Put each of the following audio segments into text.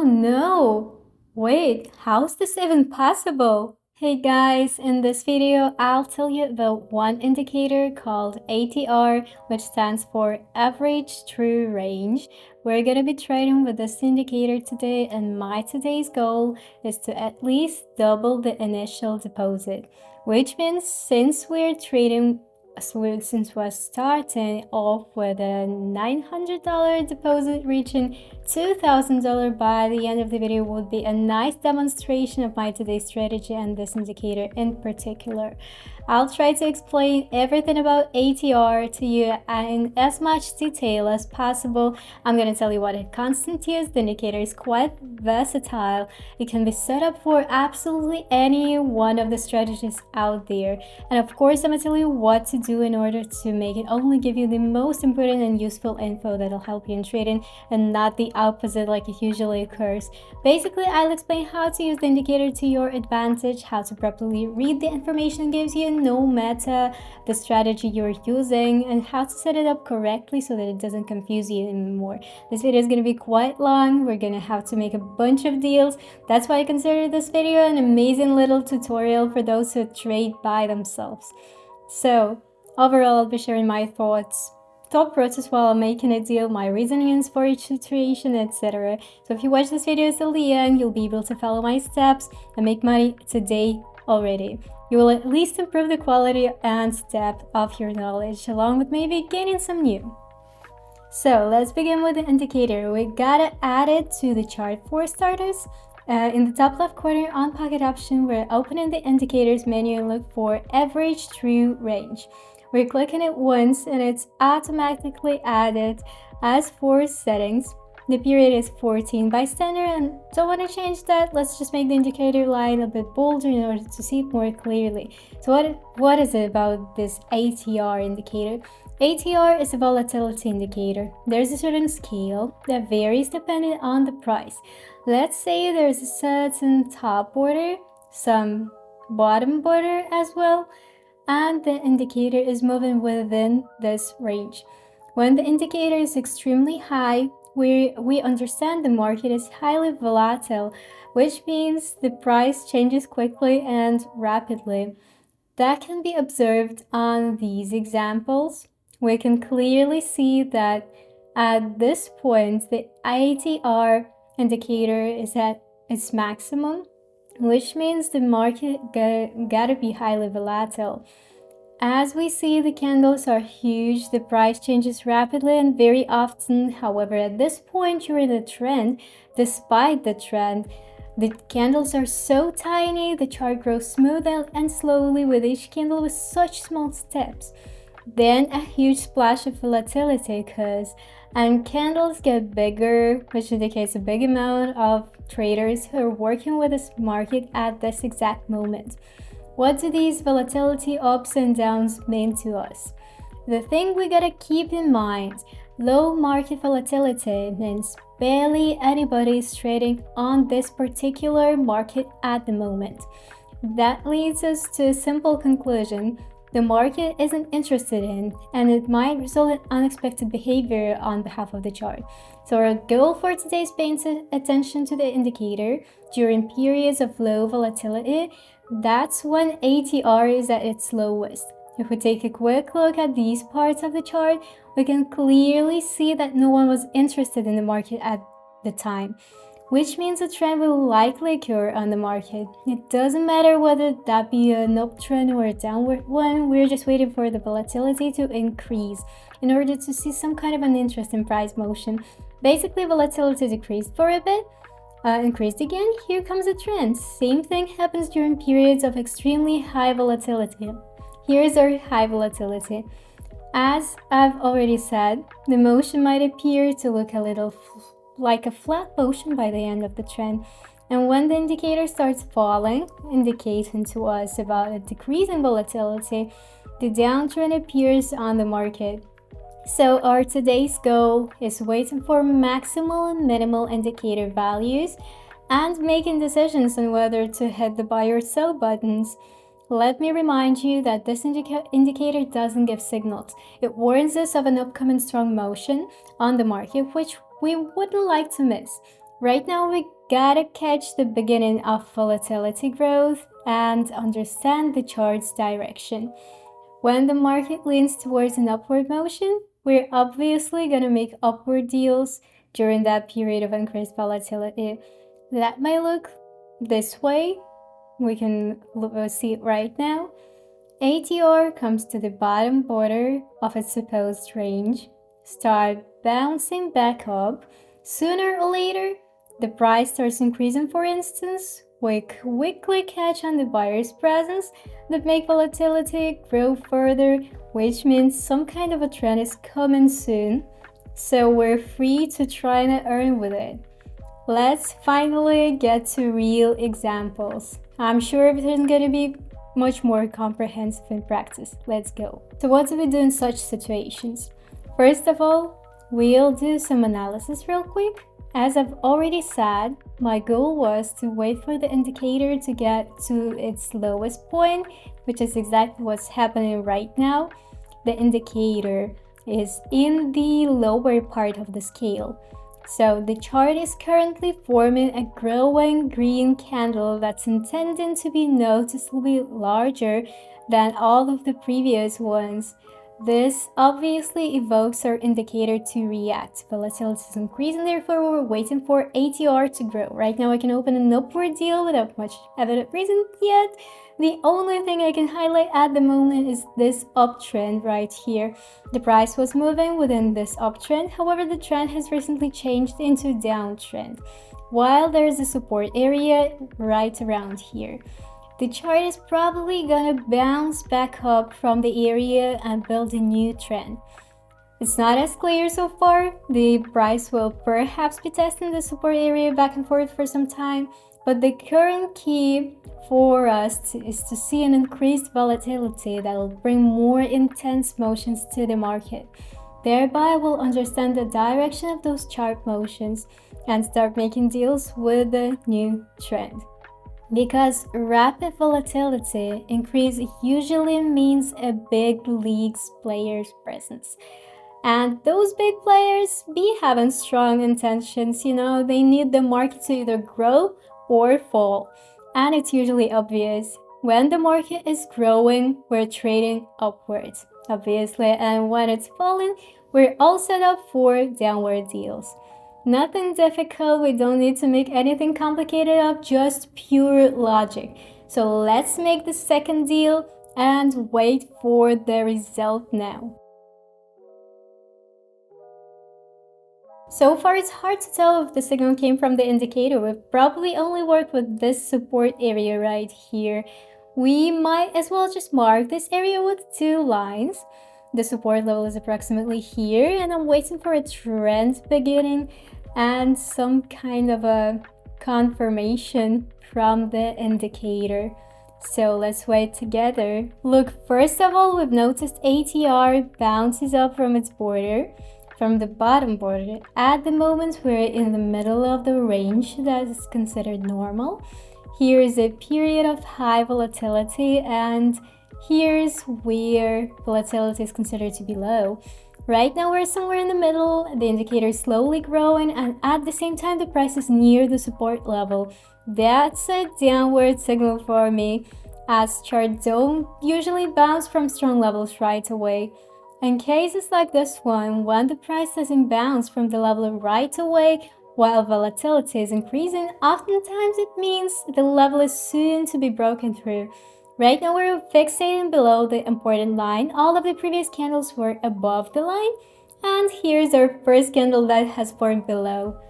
no! Wait, how's this even possible? Hey guys, in this video I'll tell you about one indicator called ATR, which stands for Average True Range. We're gonna be trading with this indicator today, and my today's goal is to at least double the initial deposit, which means since we're starting off with a $900 deposit, reaching $2,000 by the end of the video would be a nice demonstration of my today's strategy and this indicator in particular. I'll try to explain everything about ATR to you in as much detail as possible. I'm going to tell you what it constitutes. The indicator is quite versatile. It can be set up for absolutely any one of the strategies out there. And of course, I'm going to tell you what to do in order to make it only give you the most important and useful info that'll help you in trading and not the opposite like it usually occurs. Basically, I'll explain how to use the indicator to your advantage, how to properly read the information it gives you no matter the strategy you're using, and how to set it up correctly so that it doesn't confuse you anymore. This video is going to be quite long. We're going to have to make a bunch of deals. That's why I consider this video an amazing little tutorial for those who trade by themselves. So overall, I'll be sharing my thought process while making a deal, my reasonings for each situation, etc. So if you watch this video till the end, you'll be able to follow my steps and make money today already. You will at least improve the quality and depth of your knowledge, along with maybe gaining some new. So let's begin with the indicator. We gotta add it to the chart for starters. In the top left corner on pocket option, we're opening the indicators menu and look for average true range. We're clicking it once and it's automatically added. As for settings, the period is 14 by standard, and don't want to change that. Let's just make the indicator line a bit bolder in order to see it more clearly. So what is it about this ATR indicator? ATR is a volatility indicator. There's a certain scale that varies depending on the price. Let's say there's a certain top border, some bottom border as well, and the indicator is moving within this range. When the indicator is extremely high, we understand the market is highly volatile, which means the price changes quickly and rapidly. That can be observed on these examples. We can clearly see that at this point, the ATR indicator is at its maximum, which means the market gotta be highly volatile. As we see, the candles are huge, the price changes rapidly and very often. However, at this point during the trend, despite the trend, the candles are so tiny, the chart grows smooth and slowly with each candle with such small steps. Then a huge splash of volatility occurs, and candles get bigger, which indicates a big amount of traders who are working with this market at this exact moment. What do these volatility ups and downs mean to us? The thing we gotta keep in mind, low market volatility means barely anybody is trading on this particular market at the moment. That leads us to a simple conclusion. The market isn't interested in, and it might result in unexpected behavior on behalf of the chart. So our goal for today is paying attention to the indicator during periods of low volatility. That's when ATR is at its lowest. If we take a quick look at these parts of the chart, we can clearly see that no one was interested in the market at the time, which means a trend will likely occur on the market. It doesn't matter whether that be an uptrend or a downward one, we're just waiting for the volatility to increase in order to see some kind of an interest in price motion. Basically, volatility decreased for a bit, increased again, here comes a trend. Same thing happens during periods of extremely high volatility. Here's our high volatility. As I've already said, the motion might appear to look a little like a flat motion by the end of the trend, and when the indicator starts falling, indicating to us about a decrease in volatility, the downtrend appears on the market. So our today's goal is waiting for maximal and minimal indicator values and making decisions on whether to hit the buy or sell buttons. Let me remind you that this indicator doesn't give signals. It warns us of an upcoming strong motion on the market, which we wouldn't like to miss. Right now, we gotta catch the beginning of volatility growth and understand the chart's direction. When the market leans towards an upward motion, we're obviously gonna make upward deals during that period of increased volatility. That may look this way. We can see it right now. ATR comes to the bottom border of its supposed range, start bouncing back up. Sooner or later, the price starts increasing. For instance, we quickly catch on the buyer's presence that make volatility grow further, which means some kind of a trend is coming soon. So we're free to try and earn with it. Let's finally get to real examples. I'm sure everything's gonna be much more comprehensive in practice. Let's go. So what do we do in such situations? First of all, we'll do some analysis real quick. As I've already said, my goal was to wait for the indicator to get to its lowest point, which is exactly what's happening right now. The indicator is in the lower part of the scale. So the chart is currently forming a growing green candle that's intended to be noticeably larger than all of the previous ones. This obviously evokes our indicator to react. Volatility is increasing, therefore we're waiting for ATR to grow. Right now I can open an upward deal without much evident reason yet. The only thing I can highlight at the moment is this uptrend right here. The price was moving within this uptrend, however the trend has recently changed into downtrend, while there's a support area right around here. The chart is probably gonna bounce back up from the area and build a new trend. It's not as clear so far. The price will perhaps be testing the support area back and forth for some time, but the current key for us is to see an increased volatility that will bring more intense motions to the market. Thereby, we'll understand the direction of those chart motions and start making deals with the new trend. Because rapid volatility increase usually means a big league's players' presence. And those big players be having strong intentions, they need the market to either grow or fall. And it's usually obvious. When the market is growing, we're trading upwards, obviously. And when it's falling, we're all set up for downward deals. Nothing difficult, we don't need to make anything complicated up, just pure logic. So let's make the second deal and wait for the result now. So far, it's hard to tell if the signal came from the indicator. We've probably only worked with this support area right here. We might as well just mark this area with 2 lines. The support level is approximately here, and I'm waiting for a trend beginning and some kind of a confirmation from the indicator. So let's wait together. Look, first of all, we've noticed ATR bounces up from its border, from the bottom border. At the moment, we're in the middle of the range that is considered normal. Here is a period of high volatility, and here's where volatility is considered to be low. Right now we're somewhere in the middle, the indicator is slowly growing, and at the same time the price is near the support level. That's a downward signal for me, as charts don't usually bounce from strong levels right away. In cases like this one, when the price doesn't bounce from the level right away while volatility is increasing, oftentimes it means the level is soon to be broken through. Right now we're fixating below the important line. All of the previous candles were above the line, and here's our first candle that has formed below.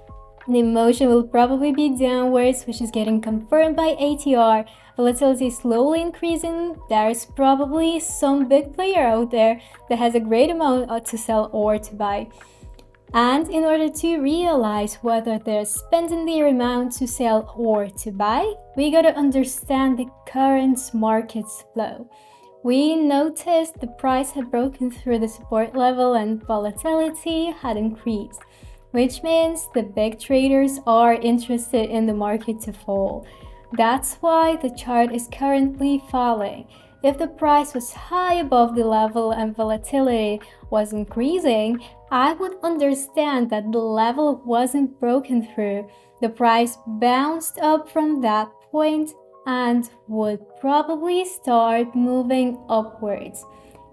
The motion will probably be downwards, which is getting confirmed by ATR. Volatility is slowly increasing. There's probably some big player out there that has a great amount to sell or to buy. And in order to realize whether they're spending their amount to sell or to buy, we gotta understand the current market's flow. We noticed the price had broken through the support level and volatility had increased, which means the big traders are interested in the market to fall. That's why the chart is currently falling. if the price was high above the level and volatility was increasing, I would understand that the level wasn't broken through. The price bounced up from that point and would probably start moving upwards.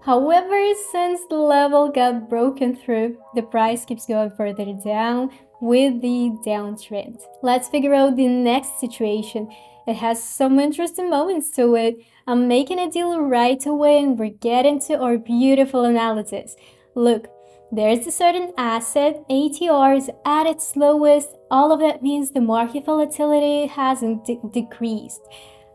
However, since the level got broken through, the price keeps going further down with the downtrend. Let's figure out the next situation. It has some interesting moments to it. I'm making a deal right away and we're getting to our beautiful analysis. Look, there's a certain asset, ATR is at its lowest. All of that means the market volatility hasn't decreased.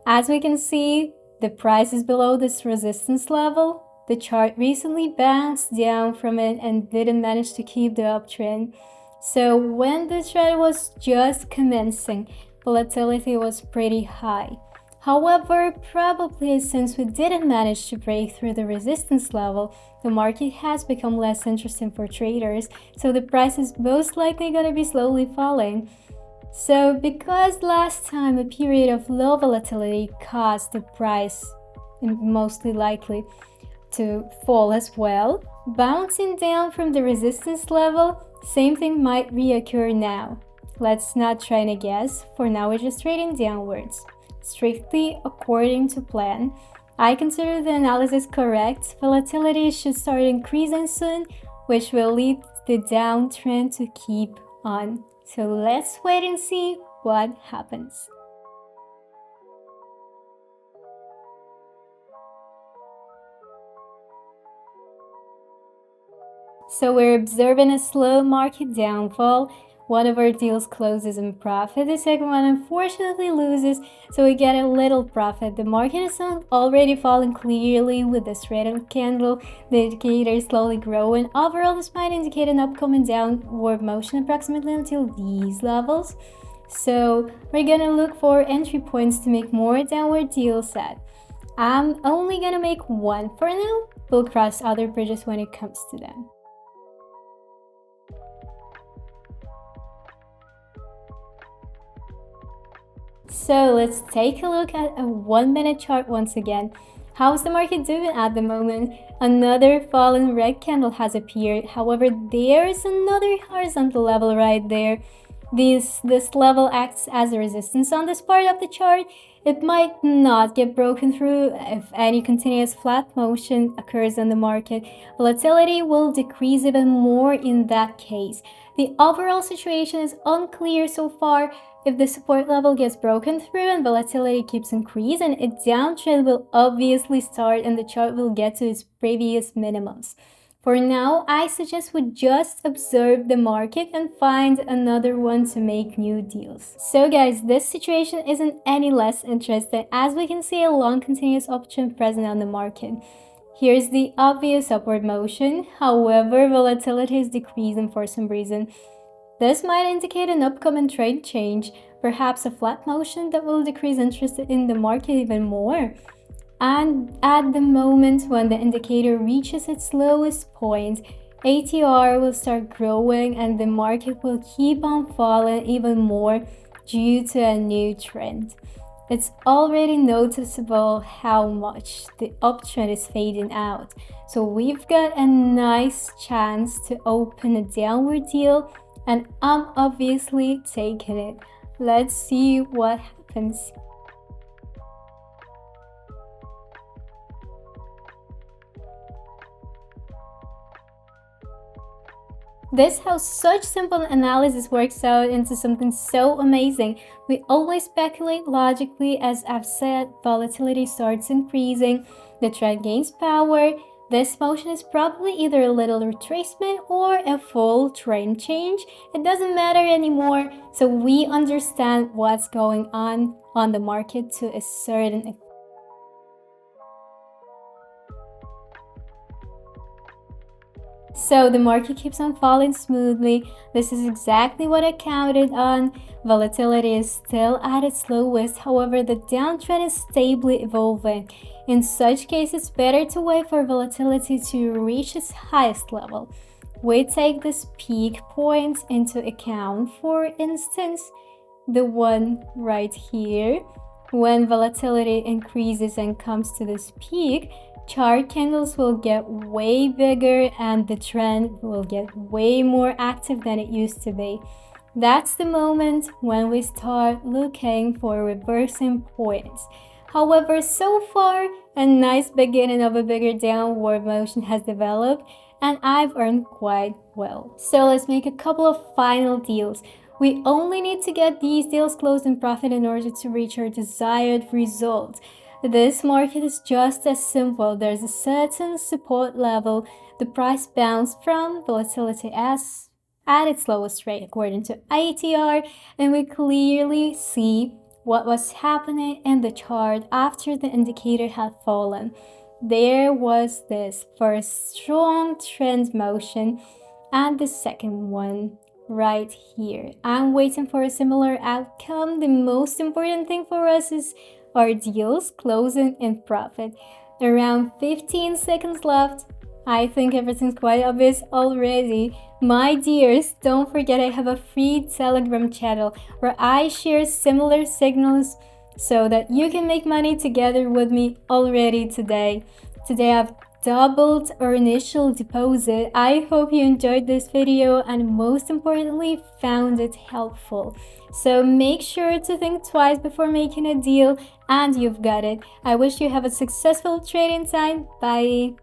As we can see, the price is below this resistance level. The chart recently bounced down from it and didn't manage to keep the uptrend. So when the trend was just commencing, volatility was pretty high. However, probably since we didn't manage to break through the resistance level, the market has become less interesting for traders, so the price is most likely going to be slowly falling. So because last time a period of low volatility caused the price, mostly likely, to fall as well, bouncing down from the resistance level, same thing might reoccur now. Let's not try to guess, for now we're just trading downwards. Strictly according to plan, I consider the analysis correct. Volatility should start increasing soon, which will lead the downtrend to keep on. So let's wait and see what happens. So we're observing a slow market downfall. One of our deals closes in profit, the second one unfortunately loses, so we get a little profit. The market is already falling clearly with this red candle, the indicator is slowly growing. Overall, this might indicate an upcoming downward motion approximately until these levels. So we're gonna look for entry points to make more downward deals at. I'm only gonna make one for now. We'll cross other bridges when it comes to them. So let's take a look at a 1 minute chart once again. How's the market doing at the moment? Another fallen red candle has appeared. However, there is another horizontal level right there. This level acts as a resistance on this part of the chart. It might not get broken through if any continuous flat motion occurs in the market. Volatility will decrease even more in that case. The overall situation is unclear so far. If the support level gets broken through and volatility keeps increasing, a downtrend will obviously start and the chart will get to its previous minimums. For now, I suggest we just observe the market and find another one to make new deals. So guys, this situation isn't any less interesting as we can see a long continuous uptrend present on the market. Here's the obvious upward motion, however, volatility is decreasing for some reason. This might indicate an upcoming trend change, perhaps a flat motion that will decrease interest in the market even more. And at the moment when the indicator reaches its lowest point, ATR will start growing and the market will keep on falling even more due to a new trend. It's already noticeable how much the uptrend is fading out. So we've got a nice chance to open a downward deal and I'm obviously taking it. Let's see what happens. This how such simple analysis works out into something so amazing. We always speculate logically. As I've said, volatility starts increasing, the trend gains power. This motion is probably either a little retracement or a full trend change. It doesn't matter anymore, so we understand what's going on the market to a certain extent. So the market keeps on falling smoothly. This is exactly what I counted on. Volatility is still at its lowest, however the downtrend is stably evolving. In such case, it's better to wait for volatility to reach its highest level. We take this peak point into account, for instance, the one right here. When volatility increases and comes to this peak, chart candles will get way bigger and the trend will get way more active than it used to be. That's the moment when we start looking for reversing points. However, so far, a nice beginning of a bigger downward motion has developed, and I've earned quite well. So let's make a couple of final deals. We only need to get these deals closed in profit in order to reach our desired result. This market is just as simple. There's a certain support level the price bounced from, volatility as at its lowest rate according to IATR, and we clearly see what was happening in the chart after the indicator had fallen. There was this first strong trend motion and the second one right here. I'm waiting for a similar outcome. The most important thing for us is our deals closing in profit. Around 15 seconds left. I think everything's quite obvious already. My dears, don't forget I have a free Telegram channel where I share similar signals so that you can make money together with me already today. Today I've doubled our initial deposit. I hope you enjoyed this video and most importantly found it helpful. So make sure to think twice before making a deal and you've got it. I wish you have a successful trading time. Bye.